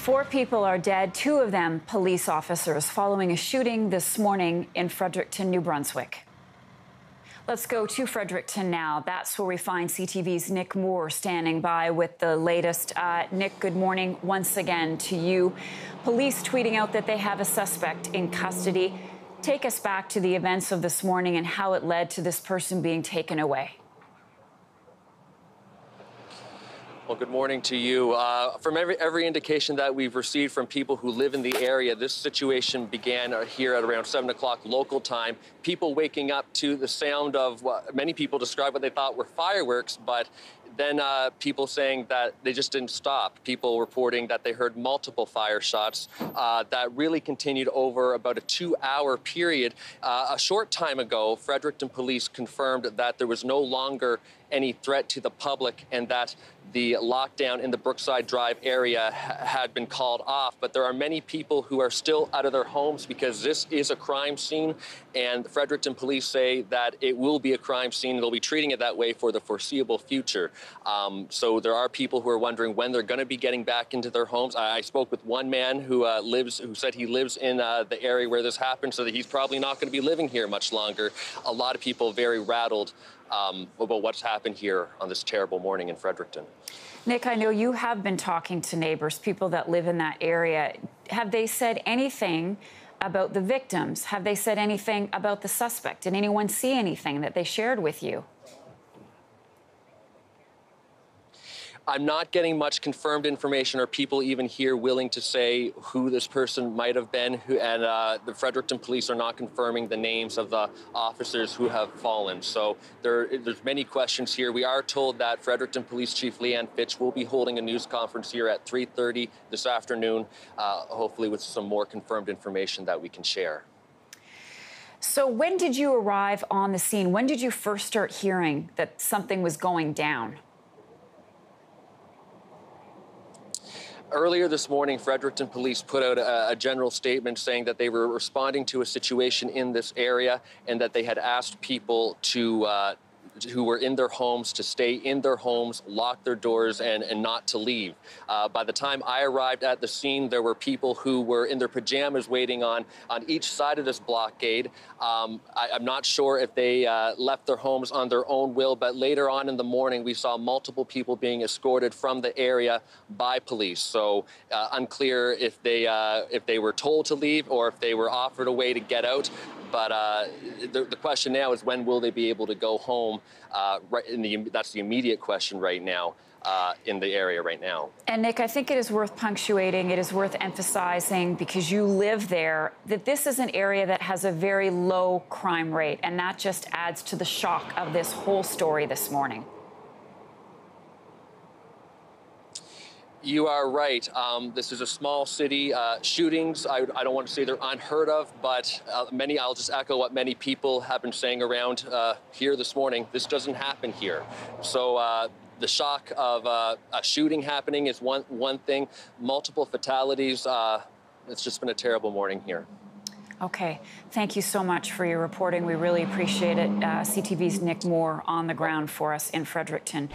4 people are dead, 2 of them police officers, following a shooting this morning in Fredericton, New Brunswick. Let's go to Fredericton now. That's where we find CTV's Nick Moore standing by with the latest. Nick, good morning once again to you. Police tweeting out that they have a suspect in custody. Take us back to the events of this morning and how it led to this person being taken away. Well, good morning to you. From every indication that we've received from people who live in the area, this situation began here at around 7 o'clock local time. People waking up to the sound of what many people describe what they thought were fireworks, but then people saying that they just didn't stop. People reporting that they heard multiple fire shots that really continued over about a 2-hour period. A short time ago, Fredericton police confirmed that there was no longer any threat to the public and that the lockdown in the Brookside Drive area had been called off. But there are many people who are still out of their homes because this is a crime scene, and the Fredericton police say that it will be a crime scene. They'll be treating it that way for the foreseeable future. So there are people who are wondering when they're going to be getting back into their homes. I spoke with one man who said he lives in the area where this happened, so that he's probably not going to be living here much longer. A lot of people very rattled about what's happened here on this terrible morning in Fredericton. Nick, I know you have been talking to neighbors, people that live in that area. Have they said anything about the victims? Have they said anything about the suspect? Did anyone see anything that they shared with you? I'm not getting much confirmed information or people even here willing to say who this person might have been, and the Fredericton police are not confirming the names of the officers who have fallen. So there's many questions here. We are told that Fredericton Police Chief Leanne Fitch will be holding a news conference here at 3:30 this afternoon, hopefully with some more confirmed information that we can share. So when did you arrive on the scene? When did you first start hearing that something was going down? Earlier this morning, Fredericton police put out a general statement saying that they were responding to a situation in this area and that they had asked people who were in their homes to stay in their homes, lock their doors, and not to leave. By the time I arrived at the scene, there were people who were in their pajamas waiting on each side of this blockade. I'm not sure if they left their homes on their own will, but later on in the morning, we saw multiple people being escorted from the area by police. So unclear if they were told to leave or if they were offered a way to get out. But the question now is, when will they be able to go home? That's the immediate question right now in the area right now. And Nick, I think it is worth punctuating, it is worth emphasizing, because you live there, that this is an area that has a very low crime rate, and that just adds to the shock of this whole story this morning. You are right. This is a small city. Shootings, I don't want to say they're unheard of, but I'll just echo what many people have been saying around here this morning. This doesn't happen here. So the shock of a shooting happening is one thing. Multiple fatalities. It's just been a terrible morning here. Okay. Thank you so much for your reporting. We really appreciate it. CTV's Nick Moore on the ground for us in Fredericton.